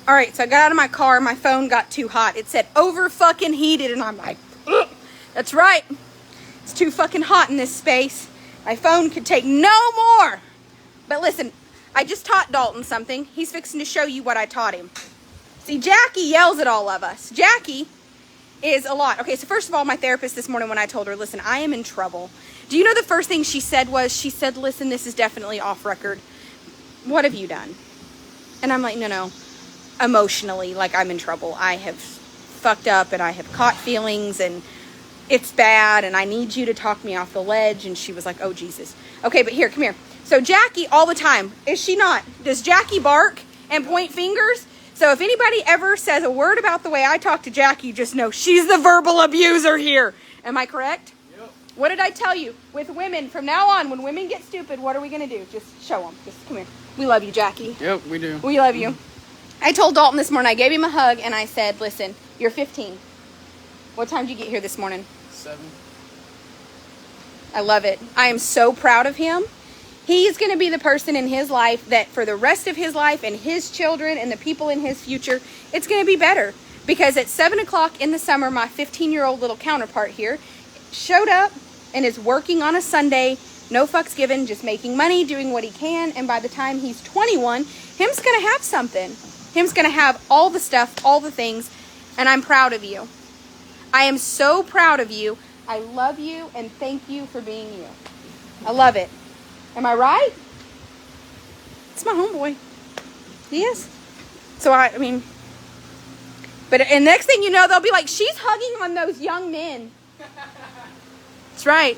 All right, so I got out of my car. My phone got too hot. It said over fucking heated, and I'm like, ugh. That's right. It's too fucking hot in this space. My phone could take no more. But listen, I just taught Dalton something. He's fixing to show you what I taught him. See, Jackie yells at all of us. Jackie is a lot. Okay, so first of all, my therapist this morning, when I told her, listen, I am in trouble. Do you know the first thing she said was, she said, listen, this is definitely off record. What have you done? And I'm like, no. Emotionally, like, I'm in trouble. I have fucked up and I have caught feelings and it's bad and I need you to talk me off the ledge. And she was like, oh, Jesus. Okay, but here, come here. So Jackie, all the time, is she not? Does Jackie bark and point fingers? So if anybody ever says a word about the way I talk to Jackie, just know she's the verbal abuser here. Am I correct? Yep. What did I tell you? With women, from now on, when women get stupid, what are we going to do? Just show them. Just come here. We love you, Jackie. Yep, we do. We love you. I told Dalton this morning, I gave him a hug, and I said, listen, you're 15. What time did you get here this morning? 7. I love it. I am so proud of him. He's going to be the person in his life that for the rest of his life and his children and the people in his future, it's going to be better. Because at 7 o'clock in the summer, my 15-year-old little counterpart here showed up and is working on a Sunday, no fucks given, just making money, doing what he can. And by the time he's 21, him's going to have something. Him's going to have all the stuff, all the things. And I'm proud of you. I am so proud of you. I love you and thank you for being you. I love it. Am I right? It's my homeboy. He is. So I mean, but and next thing you know, they'll be like, she's hugging on those young men. That's right.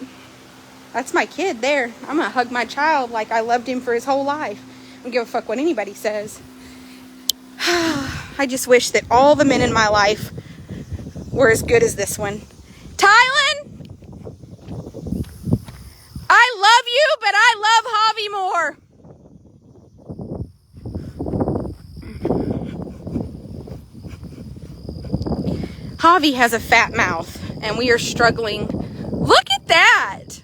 That's my kid there. I'm going to hug my child like I loved him for his whole life. I don't give a fuck what anybody says. I just wish that all the men in my life were as good as this one. Tylen! I love you, but I love Javi more. Javi has a fat mouth, and we are struggling. Look at that!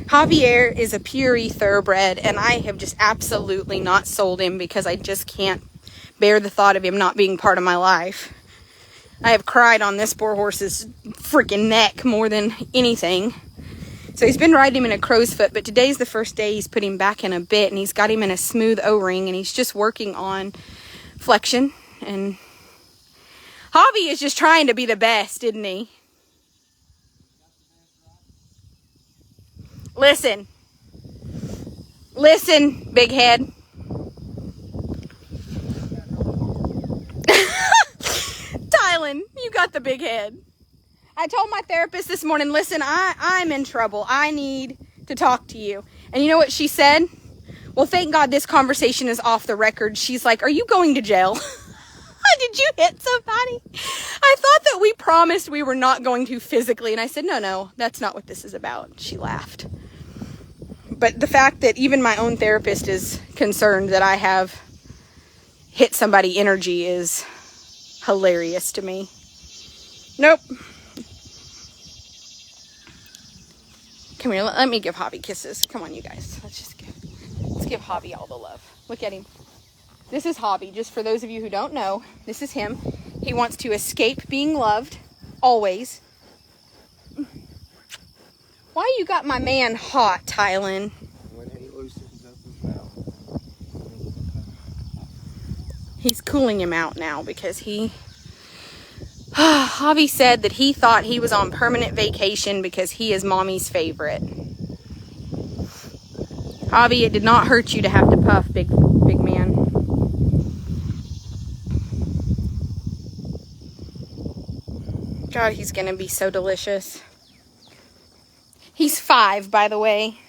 Javier is a pure thoroughbred, and I have just absolutely not sold him because I just can't bear the thought of him not being part of my life. I have cried on this poor horse's freaking neck more than anything. So he's been riding him in a crow's foot, but today's the first day he's put him back in a bit, and he's got him in a smooth O-ring, and he's just working on flexion. And Javi is just trying to be the best, isn't he? Listen. Listen, big head. Tylen, you got the big head. I told my therapist this morning, listen, I'm in trouble. I need to talk to you. And you know what she said? Well, thank God this conversation is off the record. She's like, are you going to jail? Did you hit somebody? I thought that we promised we were not going to physically. And I said, no, that's not what this is about. She laughed. But the fact that even my own therapist is concerned that I have hit somebody energy is hilarious to me. Nope. Come here, let me give Javi kisses. Come on, you guys. Let's give Javi all the love. Look at him. This is Javi. Just for those of you who don't know, this is him. He wants to escape being loved, always. Why you got my man hot, Tylen? When he loosens up his mouth. He's cooling him out now because Javi said that he thought he was on permanent vacation because he is mommy's favorite. Javi, it did not hurt you to have to puff, big man. God, he's gonna be so delicious. He's 5, by the way.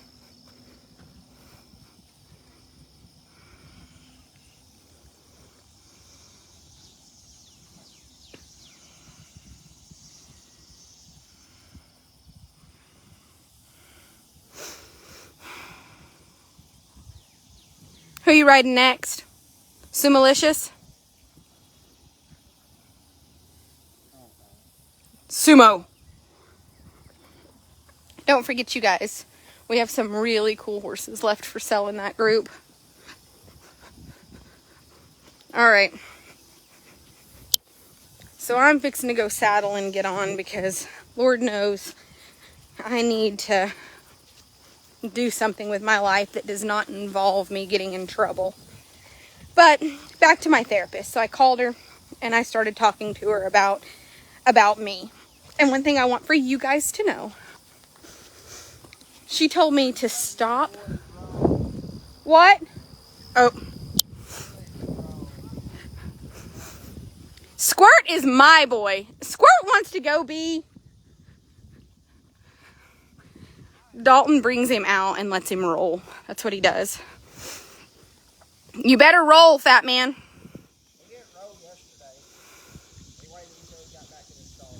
Who are you riding next? Sumalicious? Sumo. Don't forget, you guys, we have some really cool horses left for sale in that group. All right. So I'm fixing to go saddle and get on because Lord knows I need to do something with my life that does not involve me getting in trouble. But back to my therapist. So I called her and I started talking to her about me. And one thing I want for you guys to know, she told me to stop. What? Oh. Squirt is my boy. Squirt wants to go be. Dalton brings him out and lets him roll. That's what he does. You better roll, fat man. He didn't roll yesterday. He waited until he got back in his stall.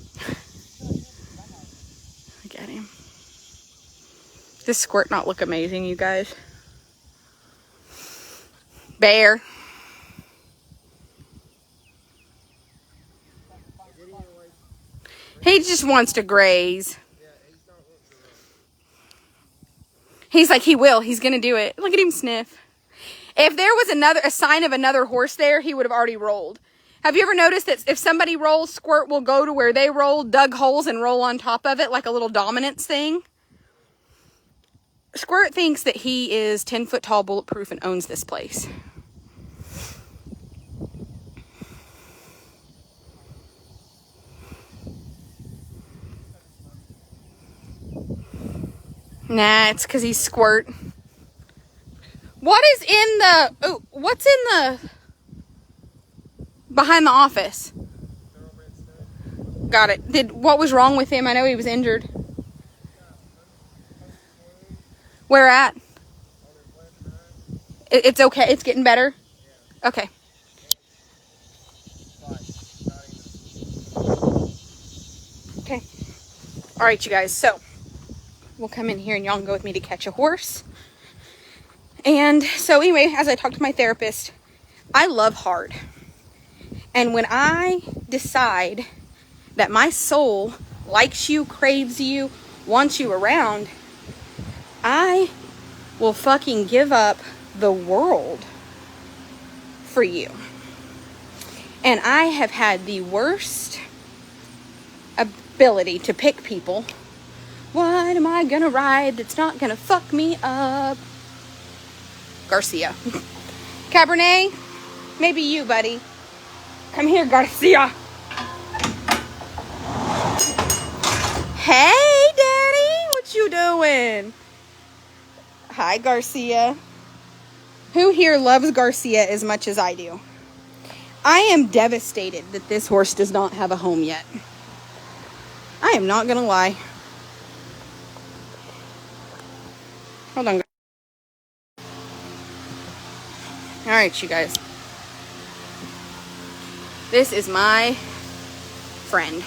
Look at him. Does Squirt not look amazing, you guys? Bear. He just wants to graze. He's like, he will. He's going to do it. Look at him sniff. If there was a sign of another horse there, he would have already rolled. Have you ever noticed that if somebody rolls, Squirt will go to where they rolled, dug holes, and roll on top of it like a little dominance thing? Squirt thinks that he is 10 foot tall, bulletproof, and owns this place. Nah, it's because he's Squirt. What is in the... Oh, what's in the... behind the office? Got it. What was wrong with him? I know he was injured. Where at? It's okay. It's getting better? Okay. Okay. All right, you guys. So, we'll come in here and y'all can go with me to catch a horse. And so anyway, as I talked to my therapist, I love hard. And when I decide that my soul likes you, craves you, wants you around, I will fucking give up the world for you. And I have had the worst ability to pick people. What am I gonna ride that's not gonna fuck me up? Garcia. Cabernet, maybe you, buddy. Come here, Garcia. Hey, Daddy, what you doing? Hi, Garcia. Who here loves Garcia as much as I do? I am devastated that this horse does not have a home yet. I am not gonna lie. Hold on. All right, you guys. This is my friend.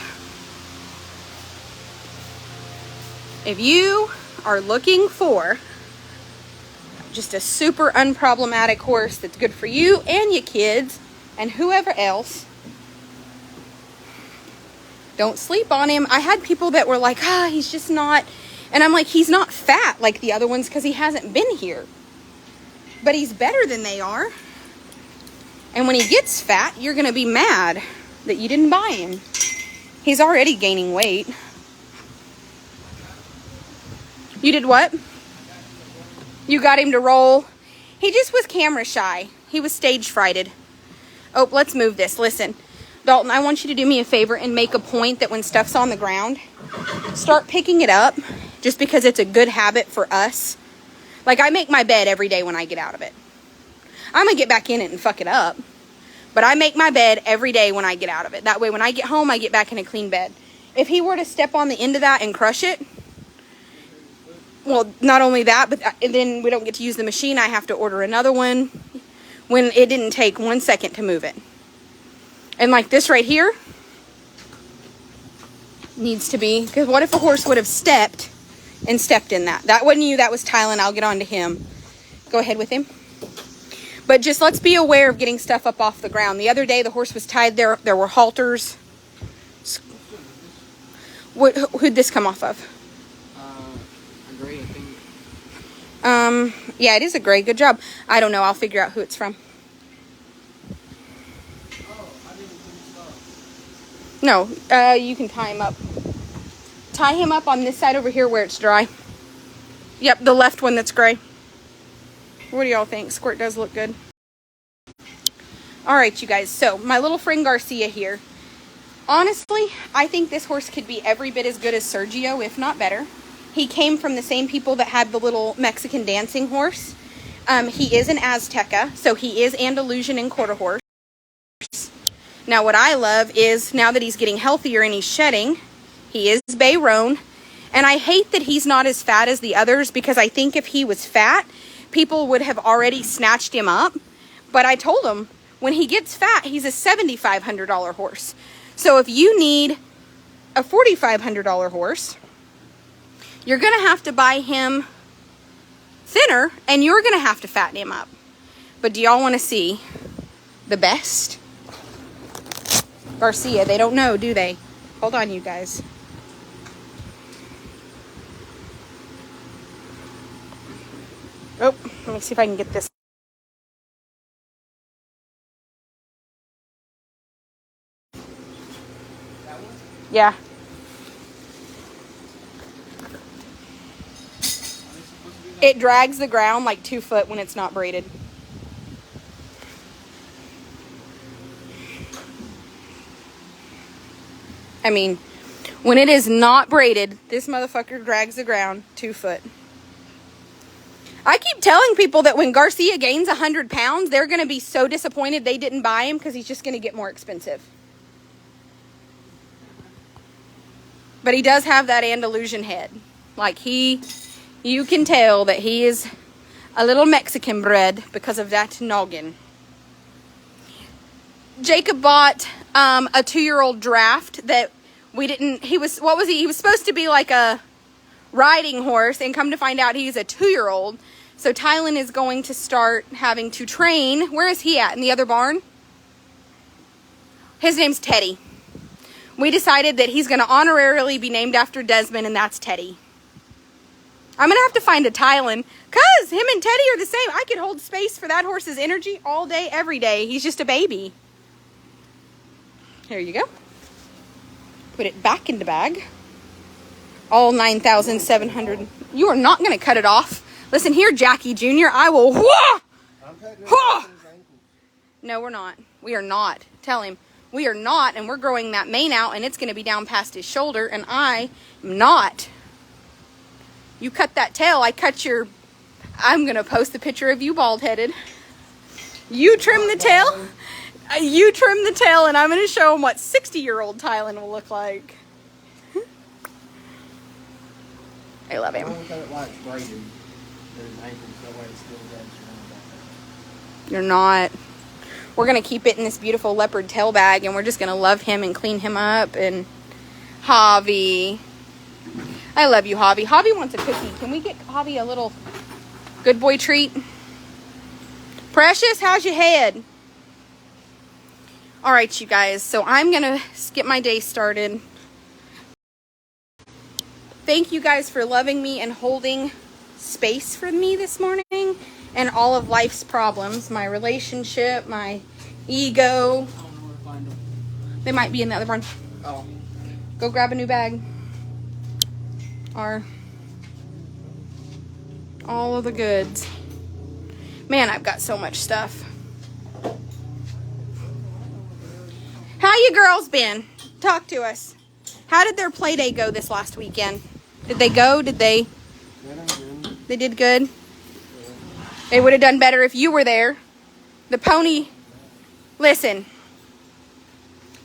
If you are looking for just a super unproblematic horse that's good for you and your kids and whoever else, don't sleep on him. I had people that were like, he's just not, and I'm like, he's not fat like the other ones because he hasn't been here. But he's better than they are. And when he gets fat, you're going to be mad that you didn't buy him. He's already gaining weight. You did what? You got him to roll. He just was camera shy. He was stage frighted. Oh, let's move this. Listen, Dalton, I want you to do me a favor and make a point that when stuff's on the ground, start picking it up just because it's a good habit for us. Like, I make my bed every day when I get out of it. I'm going to get back in it and fuck it up. But I make my bed every day when I get out of it. That way, when I get home, I get back in a clean bed. If he were to step on the end of that and crush it, well, not only that, but then we don't get to use the machine. I have to order another one when it didn't take 1 second to move it. And like this right here needs to be, because what if a horse would have stepped in that? That wasn't you, that was Tylen. I'll get on to him. Go ahead with him. But just let's be aware of getting stuff up off the ground. The other day, the horse was tied there. There were halters. Who'd this come off of? A gray, I think. Yeah, it is a gray. Good job. I don't know. I'll figure out who it's from. No, you can tie him up. Tie him up on this side over here where it's dry. Yep, the left one that's gray. What do y'all think? Squirt does look good. All right, you guys. So my little friend Garcia here. Honestly, I think this horse could be every bit as good as Sergio, if not better. He came from the same people that had the little Mexican dancing horse. He is an Azteca, so he is Andalusian and quarter horse. Now, what I love is now that he's getting healthier and he's shedding, he is bay roan. And I hate that he's not as fat as the others, because I think if he was fat, people would have already snatched him up. But I told him, when he gets fat, he's a $7,500 horse. So if you need a $4,500 horse, you're going to have to buy him thinner, and you're going to have to fatten him up. But do y'all want to see the best? Garcia, they don't know, do they? Hold on, you guys. Oh, let me see if I can get this. Yeah. It drags the ground like 2 foot when it's not braided. I mean, when it is not braided, this motherfucker drags the ground 2 foot. I keep telling people that when Garcia gains 100 pounds, they're going to be so disappointed they didn't buy him, because he's just going to get more expensive. But he does have that Andalusian head. Like you can tell that he is a little Mexican bred because of that noggin. Jacob bought a 2-year-old draft that we didn't, he was supposed to be like a riding horse, and come to find out he's a 2-year-old. So Tylen is going to start having to train. Where is he at? In the other barn? His name's Teddy. We decided that he's going to honorarily be named after Desmond, and that's Teddy. I'm going to have to find a Tylen, because him and Teddy are the same. I could hold space for that horse's energy all day, every day. He's just a baby. Here you go. Put it back in the bag. All 9,700. You are not going to cut it off. Listen here, Jackie Jr. I will. I'm cutting it off his ankles. No, we're not. We are not. Tell him. We are not, and we're growing that mane out, and it's going to be down past his shoulder, and I am not. You cut that tail, I cut your... I'm going to post the picture of you bald-headed. You trim the tail. You trim the tail, and I'm going to show him what 60-year-old Tylen will look like. I love him. I'm going to cut it like it's braided. His ankles, that way it still wraps around back. You're not. We're going to keep it in this beautiful leopard tail bag, and we're just going to love him and clean him up. And Javi. I love you, Javi. Javi wants a cookie. Can we get Javi a little good boy treat? Precious, how's your head? All right, you guys. So I'm going to get my day started. Thank you guys for loving me and holding space for me this morning. And all of life's problems, my relationship, my ego. I don't know where to find them. They might be in the other barn. Oh. Go grab a new bag. Or all of the goods. Man, I've got so much stuff. How you girls been? Talk to us. How did their play day go this last weekend? Did they go? Did they? They did good. They would have done better if you were there. The pony, listen,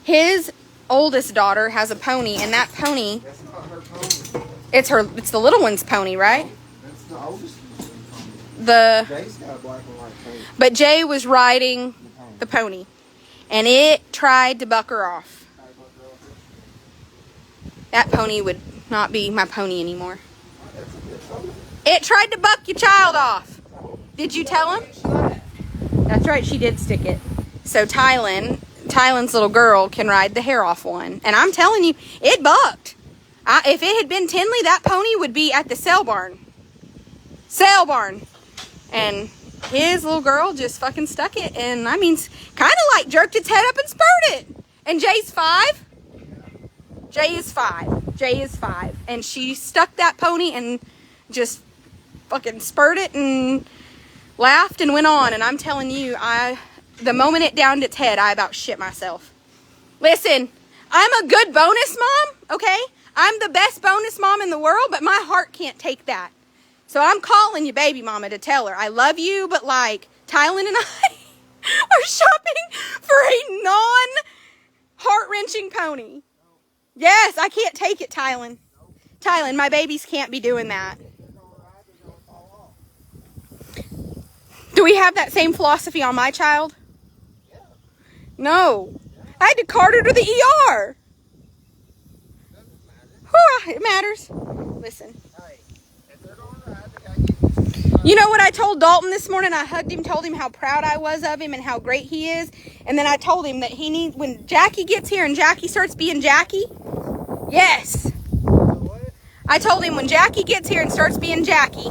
his oldest daughter has a pony, and that pony, That's not her pony. it's the little one's pony, right? That's the oldest one's pony. Jay's got a black and white pony. But Jay was riding the pony, and it tried to buck her off. That pony would not be my pony anymore. It tried to buck your child off. Did you tell him? That's right, she did stick it. So Tylen's little girl can ride the hair off one. And I'm telling you, it bucked. If it had been Tinley, that pony would be at the sale barn. Sale barn. And his little girl just fucking stuck it. And I mean, kind of like jerked its head up and spurred it. And Jay's 5. Jay is 5. Jay is 5. And she stuck that pony and just fucking spurred it and laughed and went on. And I'm telling you, the moment it downed its head, I about shit myself. Listen, I'm a good bonus mom, okay? I'm the best bonus mom in the world, but my heart can't take that. So I'm calling you baby mama to tell her I love you, but like Tylen and I are shopping for a non-heart-wrenching pony. Yes, I can't take it, Tylen. Tylen, my babies can't be doing that. Do we have that same philosophy on my child? No. I had to cart her to the ER. Whew, it matters. Listen. You know what I told Dalton this morning? I hugged him, told him how proud I was of him and how great he is. And then I told him that he needs, when Jackie gets here and Jackie starts being Jackie. Yes. I told him when Jackie gets here and starts being Jackie,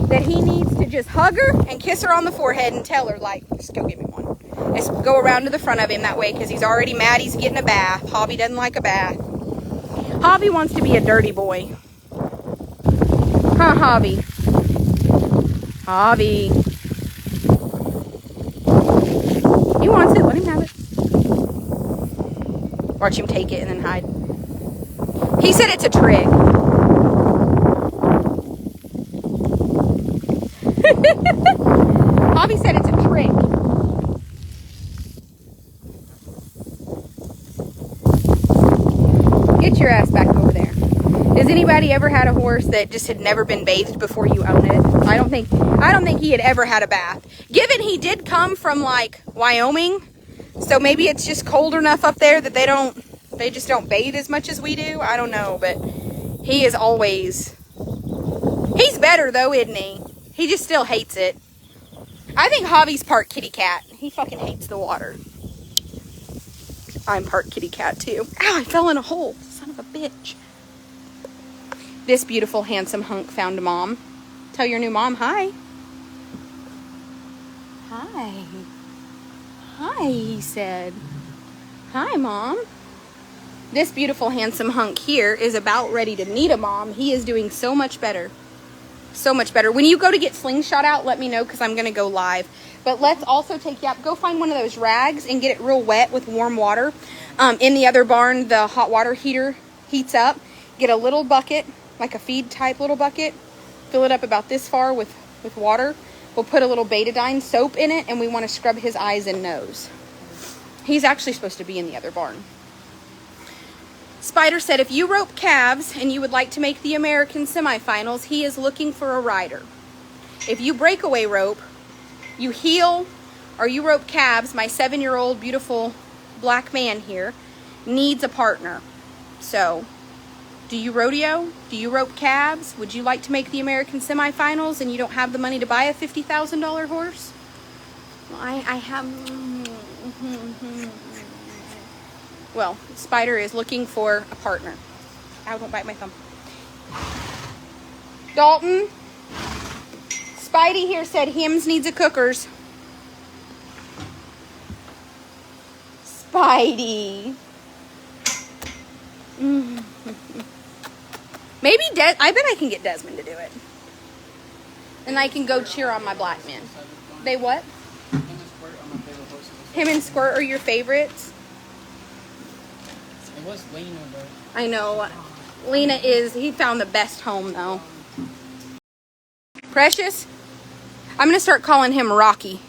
that he needs to just hug her and kiss her on the forehead and tell her, like, just go get me one. Just go around to the front of him that way because he's already mad he's getting a bath. Hobby doesn't like a bath. Hobby wants to be a dirty boy. Huh, Hobby? Hobby. He wants it. Let him have it. Watch him take it and then hide. He said it's a trick. Hobby said it's a trick. Get your ass back over there. Has anybody ever had a horse that just had never been bathed before you own it? I don't think he had ever had a bath. Given he did come from like Wyoming, so maybe it's just cold enough up there that they just don't bathe as much as we do. I don't know, but he is always, he's better though, isn't he? He just still hates it. I think Hobby's part kitty cat. He fucking hates the water. I'm part kitty cat too. Ow, I fell in a hole. Son of a bitch. This beautiful, handsome hunk found a mom. Tell your new mom hi. Hi. Hi, he said. Hi, Mom. This beautiful, handsome hunk here is about ready to need a mom. He is doing so much better. So much better. When you go to get Slingshot out, let me know because I'm going to go live. But let's also take you up. Go find one of those rags and get it real wet with warm water. In the other barn, the hot water heater heats up. Get a little bucket, like a feed type little bucket. Fill it up about this far with water. We'll put a little betadine soap in it, and we want to scrub his eyes and nose. He's actually supposed to be in the other barn. Spider said, if you rope calves and you would like to make the American semifinals, he is looking for a rider. If you breakaway rope, you heel, or you rope calves, my 7-year-old beautiful black man here needs a partner. So, do you rodeo? Do you rope calves? Would you like to make the American semifinals and you don't have the money to buy a $50,000 horse? Well, I have... Well, Spider is looking for a partner. I don't bite my thumb. Dalton, Spidey here said Hims needs a cookers. Spidey. Maybe I bet I can get Desmond to do it. And I can go cheer on my black men. They what? Him and Squirt are your favorites? It was Lena, but... I know. Lena he found the best home, though. Precious, I'm going to start calling him Rocky.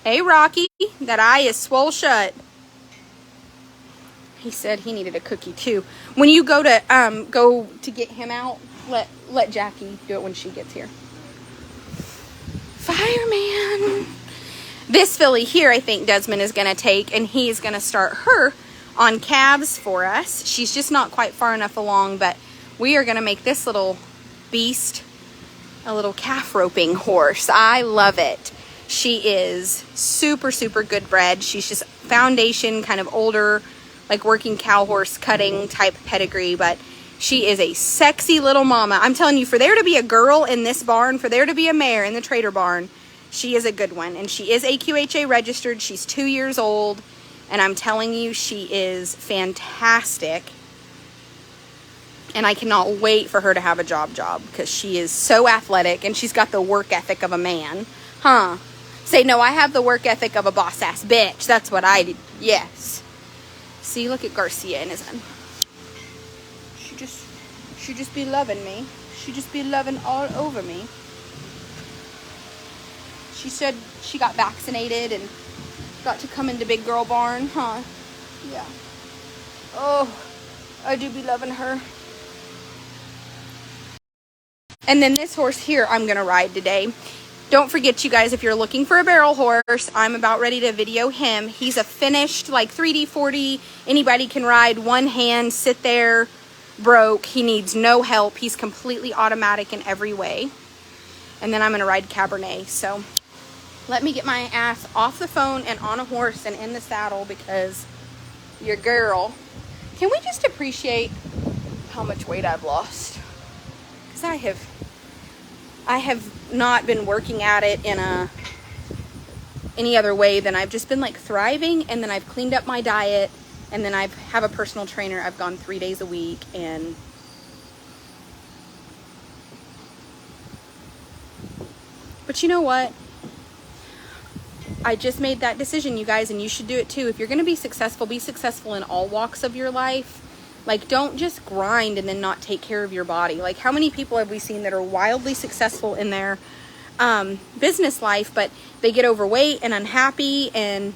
Hey, Rocky, that eye is swole shut. He said he needed a cookie, too. When you go to get him out, let Jackie do it when she gets here. Fireman. This filly here, I think Desmond is going to take, and he's going to start her on calves for us. She's just not quite far enough along, but we are going to make this little beast a little calf roping horse. I love it. She is super, super good bred. She's just foundation, kind of older, like working cow horse cutting type pedigree, but she is a sexy little mama. I'm telling you, for there to be a girl in this barn, for there to be a mare in the Trader barn, she is a good one. And she is AQHA registered. She's 2 years old. And I'm telling you, she is fantastic. And I cannot wait for her to have a job because she is so athletic and she's got the work ethic of a man. Huh? Say, no, I have the work ethic of a boss-ass bitch. That's what I did. Yes. See, look at Garcia and his son. She just be loving me. She just be loving all over me. She said she got vaccinated and got to come into Big Girl Barn, huh? Yeah. Oh, I do be loving her. And then this horse here I'm going to ride today. Don't forget, you guys, if you're looking for a barrel horse, I'm about ready to video him. He's a finished, like, 3D, 4D. Anybody can ride. One hand, sit there, broke. He needs no help. He's completely automatic in every way. And then I'm going to ride Cabernet. So let me get my ass off the phone and on a horse and in the saddle because your girl. Can we just appreciate how much weight I've lost? Because I have not been working at it in any other way than I've just been like thriving, and then I've cleaned up my diet, and then I have a personal trainer. I've gone 3 days a week, and but you know what? I just made that decision, you guys, and you should do it too. If you're going to be successful in all walks of your life. Like, don't just grind and then not take care of your body. Like, how many people have we seen that are wildly successful in their business life, but they get overweight and unhappy, and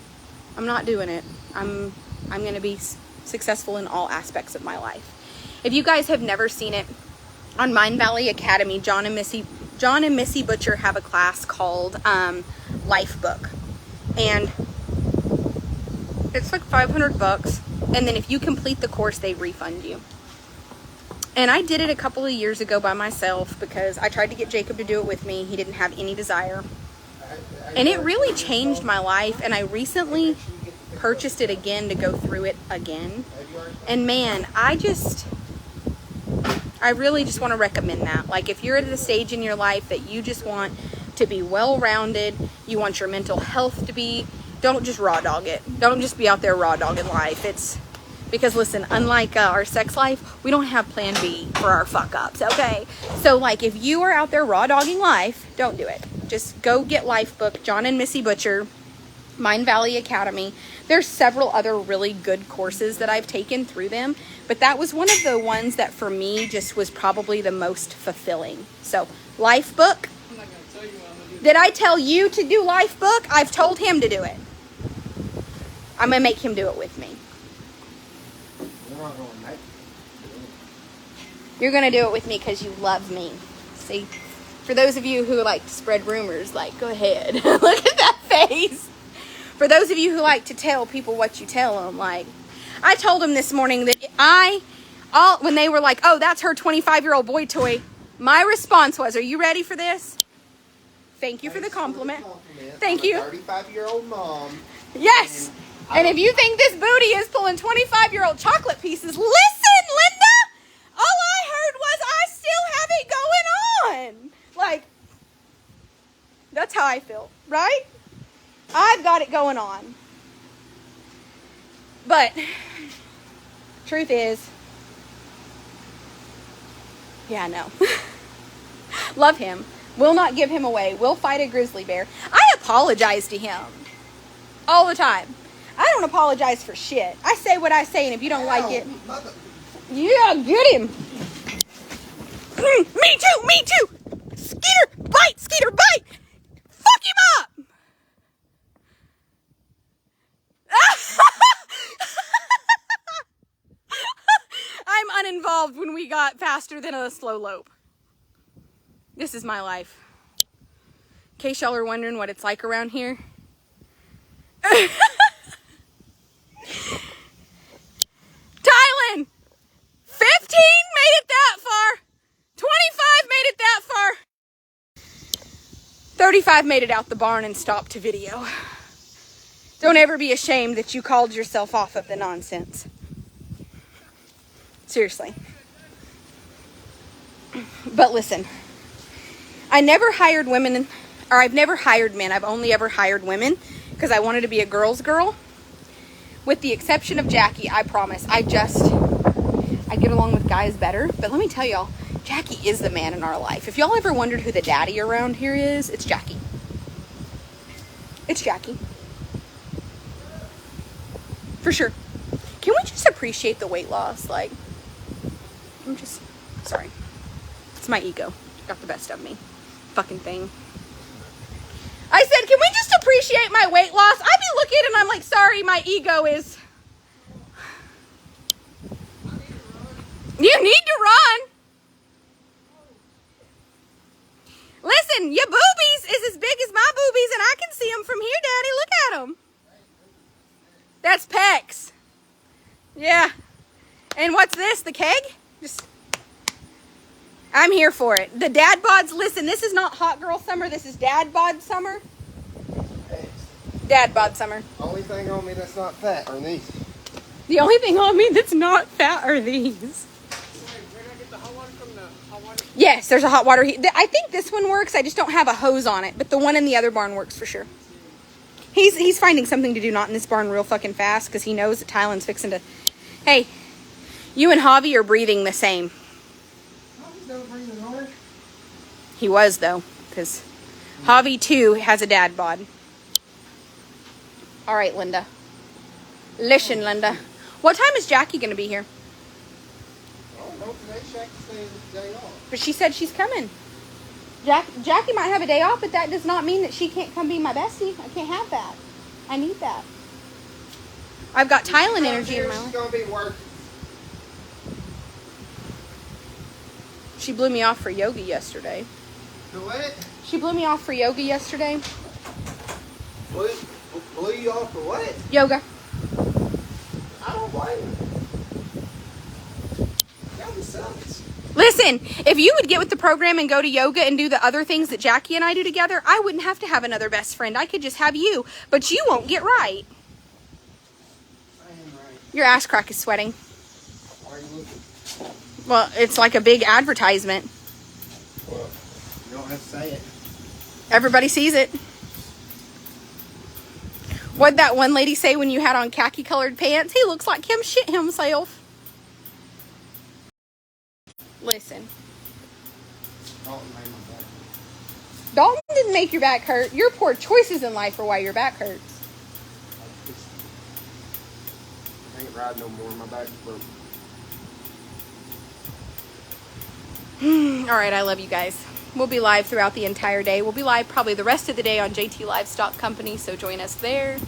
I'm not doing it. I'm going to be successful in all aspects of my life. If you guys have never seen it, on Mind Valley Academy, John and Missy Butcher have a class called Life Book. And it's like $500. And then if you complete the course, they refund you. And I did it a couple of years ago by myself because I tried to get Jacob to do it with me. He didn't have any desire. And it really changed my life. And I recently purchased it again to go through it again. And man, I really just want to recommend that. Like, if you're at a stage in your life that you just want to be well-rounded, you want your mental health to be, don't just raw dog it. Don't just be out there raw dogging life. It's because, listen, unlike our sex life, we don't have plan B for our fuck ups, okay? So, like, if you are out there raw dogging life, don't do it. Just go get Life Book, John and Missy Butcher, Mind Valley Academy. There's several other really good courses that I've taken through them, but that was one of the ones that for me just was probably the most fulfilling. So, Life Book. Did I tell you to do Life Book? I've told him to do it. I'm going to make him do it with me. You're going to do it with me because you love me. See? For those of you who like to spread rumors, like, go ahead. Look at that face. For those of you who like to tell people what you tell them, like, I told him this morning that when they were like, oh, that's her 25-year-old boy toy, my response was, are you ready for this? Thank you for the compliment. Thank you. 35-year-old mom. Yes. And if you think this booty is pulling 25-year-old chocolate pieces, listen, Linda. All I heard was I still have it going on. Like, that's how I feel, right? I've got it going on. But truth is, yeah, no. Love him. Will not give him away. Will fight a grizzly bear. I apologize to him all the time. I don't apologize for shit. I say what I say, and if you don't like it, yeah, get him. Me too, me too. Skeeter, bite. Fuck him up. I'm uninvolved when we got faster than a slow lope. This is my life. In case y'all are wondering what it's like around here. Tylen, 15 made it that far. 25 made it that far. 35 made it out the barn and stopped to video. Don't ever be ashamed that you called yourself off of the nonsense. Seriously. But listen, I've never hired men. I've only ever hired women because I wanted to be a girl's girl. With the exception of Jackie, I promise. I I get along with guys better. But let me tell y'all, Jackie is the man in our life. If y'all ever wondered who the daddy around here is, it's Jackie. It's Jackie. For sure. Can we just appreciate the weight loss? Like, I'm just, sorry. It's my ego. Got the best of me. Fucking thing. I said, can we just appreciate my weight loss? I be looking and I'm like, sorry, my ego is. You need to run. Listen, your boobies is as big as my boobies and I can see them from here, Daddy. Look at them. That's pecs. Yeah. And what's this? The keg? Just. I'm here for it. The dad bods, listen, this is not hot girl summer. This is dad bod summer. Dad bod summer. Only thing on me that's not fat are these. The only thing on me that's not fat are these. Where did I get the hot water from? The hot water? Yes, there's a hot water heat. I think this one works. I just don't have a hose on it. But the one in the other barn works for sure. He's finding something to do not in this barn real fucking fast because he knows that Tylen's fixing to... Hey, you and Javi are breathing the same. He was, though, because Javi, too, has a dad bod. All right, Linda. Listen, Linda. What time is Jackie going to be here? I don't know. Today Jackie's saying the day off. But she said she's coming. Jackie might have a day off, but that does not mean that she can't come be my bestie. I can't have that. I need that. I've got Tylen energy in my life. She's going to be working. She blew me off for yoga yesterday. The what? She blew me off for yoga yesterday. Blew you off for what? Yoga. I don't blame her. Yoga sucks. Listen, if you would get with the program and go to yoga and do the other things that Jackie and I do together, I wouldn't have to have another best friend. I could just have you. But you won't get right. I am right. Your ass crack is sweating. Why are you looking? Well, it's like a big advertisement. Well, you don't have to say it. Everybody sees it. What'd that one lady say when you had on khaki colored pants? He looks like him shit himself. Listen. Dalton made my back. Dalton didn't make your back hurt. Your poor choices in life are why your back hurts. I ain't riding no more. My back's broke. All right, I love you guys. We'll be live throughout the entire day. We'll be live probably the rest of the day on JT Livestock Company, so join us there.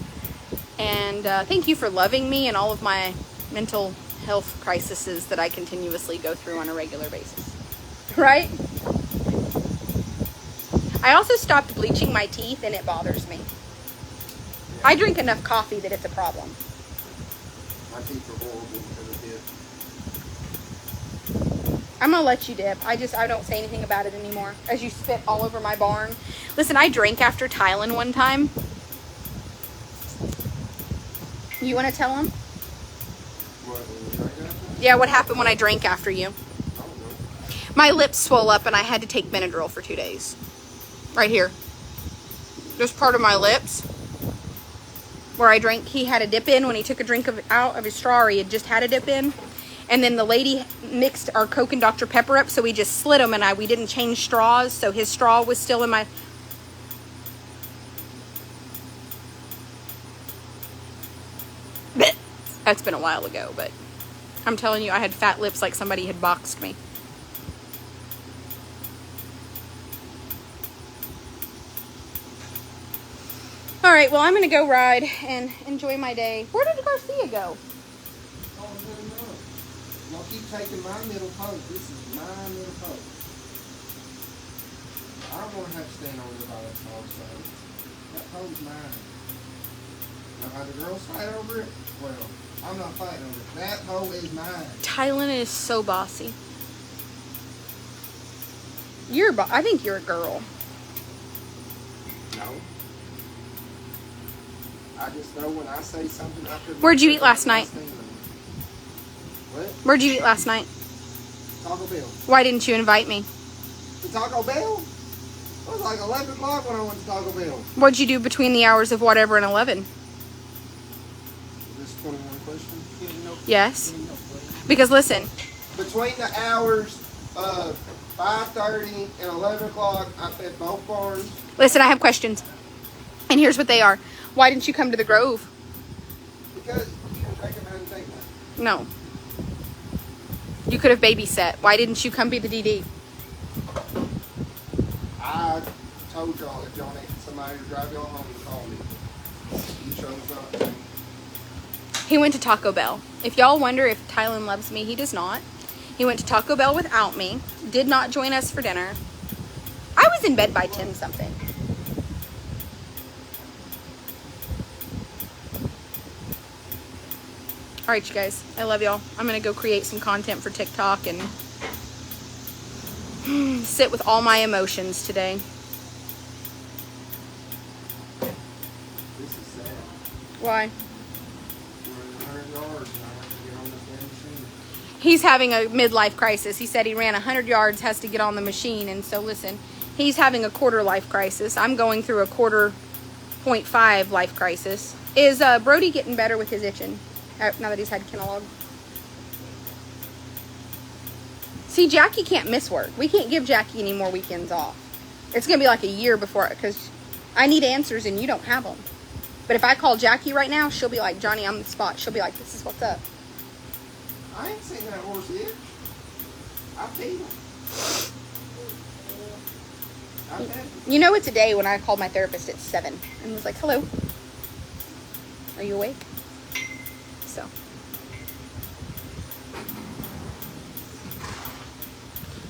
And thank you for loving me and all of my mental health crises that I continuously go through on a regular basis. Right? I also stopped bleaching my teeth, and it bothers me. I drink enough coffee that it's a problem. My teeth are horrible because of it. I'm gonna let you dip. I don't say anything about it anymore. As you spit all over my barn. Listen, I drank after Tylen one time. You want to tell him? What, Yeah, what happened when I drank after you? I don't know. My lips swelled up and I had to take Benadryl for 2 days. Right here. This part of my lips where I drank, he had a dip in when he took a drink out of his straw, or he had just had a dip in. And then the lady mixed our Coke and Dr. Pepper up, so we just slid them, and we didn't change straws, so his straw was still in my... That's been a while ago, but I'm telling you, I had fat lips like somebody had boxed me. All right, well, I'm going to go ride and enjoy my day. Where did Garcia go? Oh, no. Y'all keep taking my middle post. This is my middle post. I don't want to have to stand over there by that dog side. That pole's mine. Now, how the girls fight over it? Well, I'm not fighting over it. That pole is mine. Tylen is so bossy. I think you're a girl. No. I just know when I say something after... Where'd you eat last night? What? Where'd you eat last night? Taco Bell. Why didn't you invite me? To Taco Bell? It was like 11 o'clock when I went to Taco Bell. What'd you do between the hours of whatever and 11? This 21 question? Yes. Because listen, between the hours of 5:30 and 11 o'clock, I fed both barns. Listen, I have questions. And here's what they are. Why didn't you come to the Grove? Because you can take them out and take them. No. You could have babysat. Why didn't you come be the DD? I told y'all if y'all need somebody to drive y'all home, to call me. You chose not to. He went to Taco Bell. If y'all wonder if Tylen loves me, he does not. He went to Taco Bell without me. Did not join us for dinner. I was in bed by 10 something. All right, you guys. I love y'all. I'm going to go create some content for TikTok and sit with all my emotions today. This is sad. Why? We're in 100 yards and I have to get on this damn machine. He's having a midlife crisis. He said he ran 100 yards, has to get on the machine. And so, listen, he's having a quarter life crisis. I'm going through a quarter 0.5 life crisis. Is Brody getting better with his itching now that he's had Kenalog? See, Jackie can't miss work. We can't give Jackie any more weekends off. It's going to be like a year before, because I need answers and you don't have them. But if I call Jackie right now, she'll be like, Johnny, I'm the spot. She'll be like, this is what's up. I ain't seen that horse yet. I feed him. I fed him. You know, it's a day when I called my therapist at 7 and was like, hello, are you awake? So.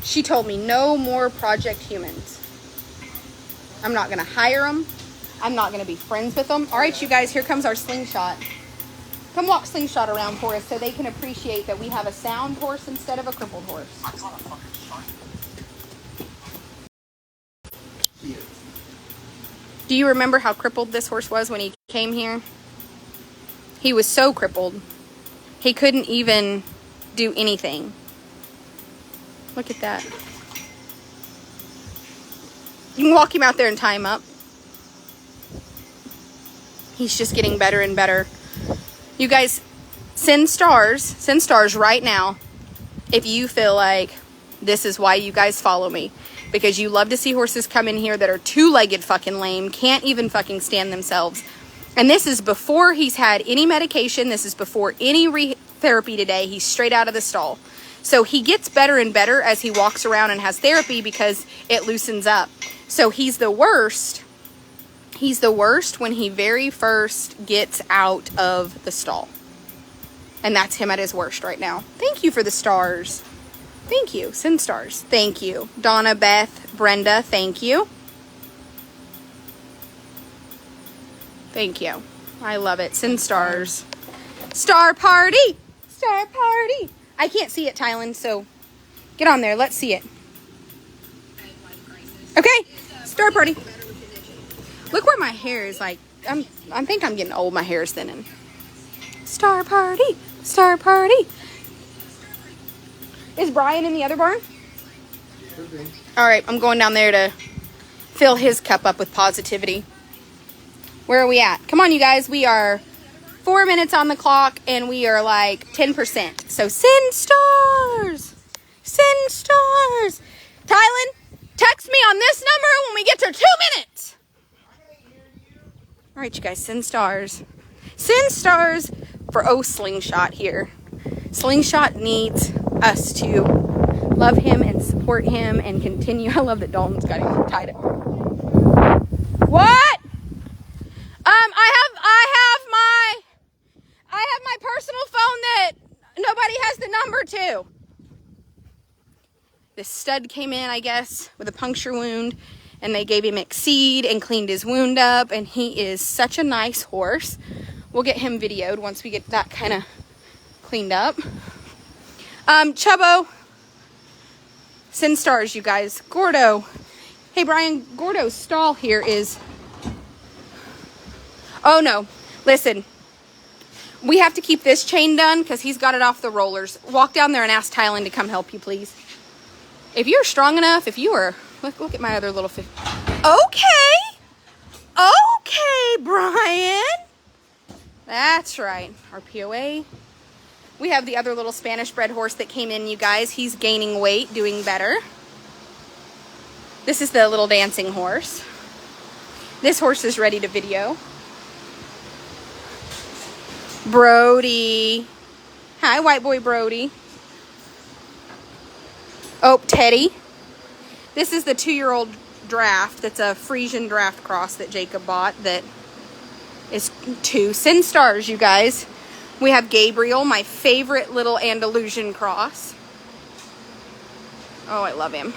She told me no more Project Humans. I'm not going to hire them. I'm not going to be friends with them. All right, you guys, here comes our Slingshot. Come walk Slingshot around for us so they can appreciate that we have a sound horse instead of a crippled horse. Yeah. Do you remember how crippled this horse was when he came here? He was so crippled. He couldn't even do anything. Look at that. You can walk him out there and tie him up. He's just getting better and better. You guys, send stars right now if you feel like this is why you guys follow me. Because you love to see horses come in here that are two-legged fucking lame, can't even fucking stand themselves. And this is before he's had any medication. This is before any therapy today. He's straight out of the stall. So he gets better and better as he walks around and has therapy because it loosens up. So he's the worst. He's the worst when he very first gets out of the stall. And that's him at his worst right now. Thank you for the stars. Thank you. Send stars. Thank you. Donna, Beth, Brenda, thank you. Thank you. I love it. Send stars. Star party. Star party. I can't see it, Tylen, so get on there. Let's see it. Okay. Star party. Look where my hair is like. I think I'm getting old. My hair is thinning. Star party. Star party. Is Brian in the other barn? Could be. All right. I'm going down there to fill his cup up with positivity. Where are we at? Come on, you guys. We are 4 minutes on the clock, and we are like 10%. So send stars. Send stars. Tylen, text me on this number when we get to 2 minutes. All right, you guys, send stars. Send stars for Slingshot here. Slingshot needs us to love him and support him and continue. I love that Dalton's got him tied up. What? I have my personal phone that nobody has the number to. This stud came in, I guess, with a puncture wound, and they gave him Exceed and cleaned his wound up, and he is such a nice horse. We'll get him videoed once we get that kind of cleaned up. Chubbo, send stars, you guys. Gordo. Hey, Brian, Gordo's stall here is... Oh, no. Listen. We have to keep this chain done because he's got it off the rollers. Walk down there and ask Tylen to come help you, please. If you're strong enough, if you are... Look at my other little fish. Okay. Okay, Brian. That's right. Our POA. We have the other little Spanish bred horse that came in, you guys. He's gaining weight, doing better. This is the little dancing horse. This horse is ready to video. Brody. Hi, white boy Brody. Oh, Teddy. This is the 2-year-old draft. That's a Frisian draft cross that Jacob bought that is 2 Sin Stars, you guys. We have Gabriel, my favorite little Andalusian cross. Oh, I love him.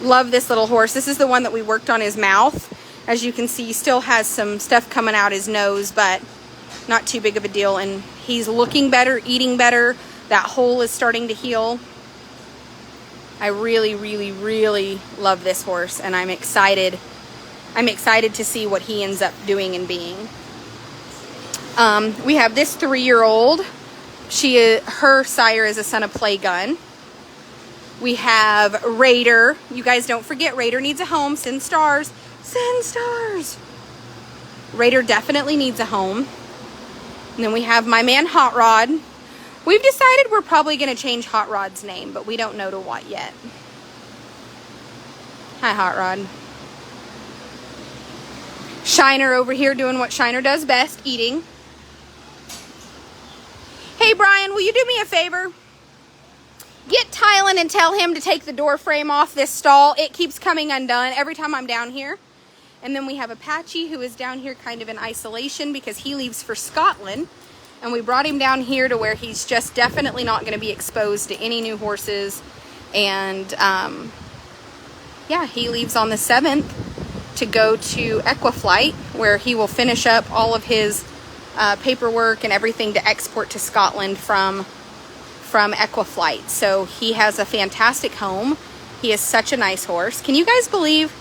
Love this little horse. This is the one that we worked on his mouth. As you can see, he still has some stuff coming out his nose, but not too big of a deal. And he's looking better, eating better. That hole is starting to heal. I really, really, really love this horse, and I'm excited. I'm excited to see what he ends up doing and being. We have this 3-year-old. Her sire is a son of Playgun. We have Raider. You guys don't forget, Raider needs a home. Sin Stars. Sin Stars. Raider definitely needs a home. And then we have my man Hot Rod. We've decided we're probably going to change Hot Rod's name, but we don't know to what yet. Hi, Hot Rod. Shiner over here doing what Shiner does best, eating. Hey, Brian, will you do me a favor? Get Tylen and tell him to take the door frame off this stall. It keeps coming undone every time I'm down here. And then we have Apache, who is down here kind of in isolation because he leaves for Scotland. And we brought him down here to where he's just definitely not going to be exposed to any new horses. And yeah, he leaves on the 7th to go to Equiflight, where he will finish up all of his paperwork and everything to export to Scotland from Equiflight. So he has a fantastic home. He is such a nice horse. Can you guys believe,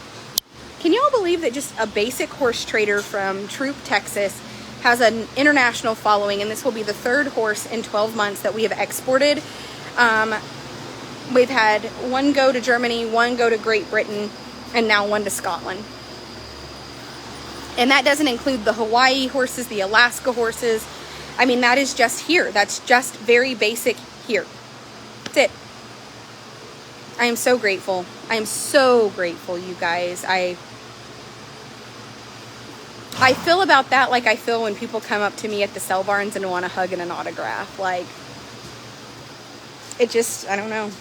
can you all believe that just a basic horse trader from Troop, Texas has an international following, and this will be the 3rd horse in 12 months that we have exported. We've had 1 go to Germany, 1 go to Great Britain, and now 1 to Scotland. And that doesn't include the Hawaii horses, the Alaska horses. I mean, that is just here. That's just very basic here. That's it. I am so grateful. I am so grateful, you guys. I feel about that like I feel when people come up to me at the sale barns and want a hug and an autograph. Like, it just, I don't know.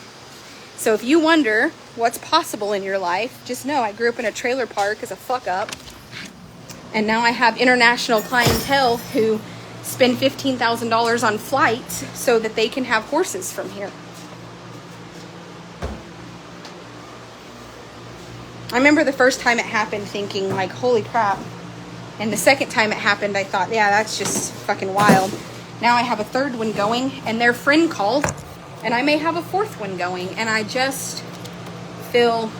So if you wonder what's possible in your life, just know I grew up in a trailer park as a fuck up. And now I have international clientele who spend $15,000 on flights so that they can have horses from here. I remember the first time it happened thinking like, holy crap. And the second time it happened, I thought, yeah, that's just fucking wild. Now I have a 3rd one going, and their friend called, and I may have a 4th one going. And I just feel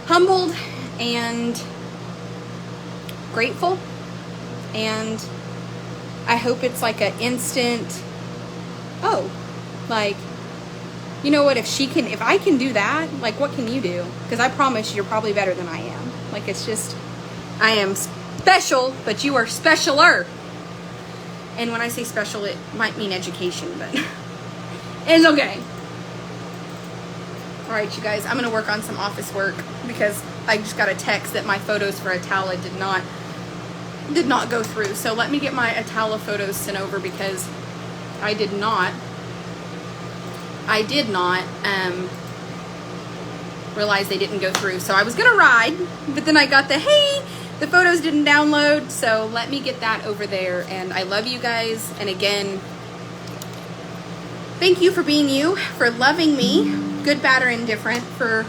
humbled and grateful, and I hope it's like an instant, oh, like, you know what, if I can do that, like, what can you do? Because I promise you're probably better than I am. Like, it's just, I am special, but you are specialer. And when I say special, it might mean education, but it's okay. All right, you guys, I'm going to work on some office work because I just got a text that my photos for Atala did not go through. So let me get my Atala photos sent over because I did not realize they didn't go through. So I was gonna ride, but then I got the photos didn't download. So let me get that over there. And I love you guys. And again, thank you for being you, for loving me, good, bad, or indifferent, for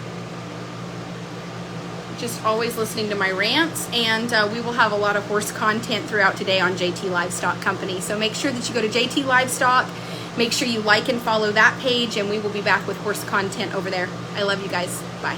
just always listening to my rants. And we will have a lot of horse content throughout today on JT Livestock Company. So make sure that you go to JT Livestock. Make sure you like and follow that page, and we will be back with horse content over there. I love you guys. Bye.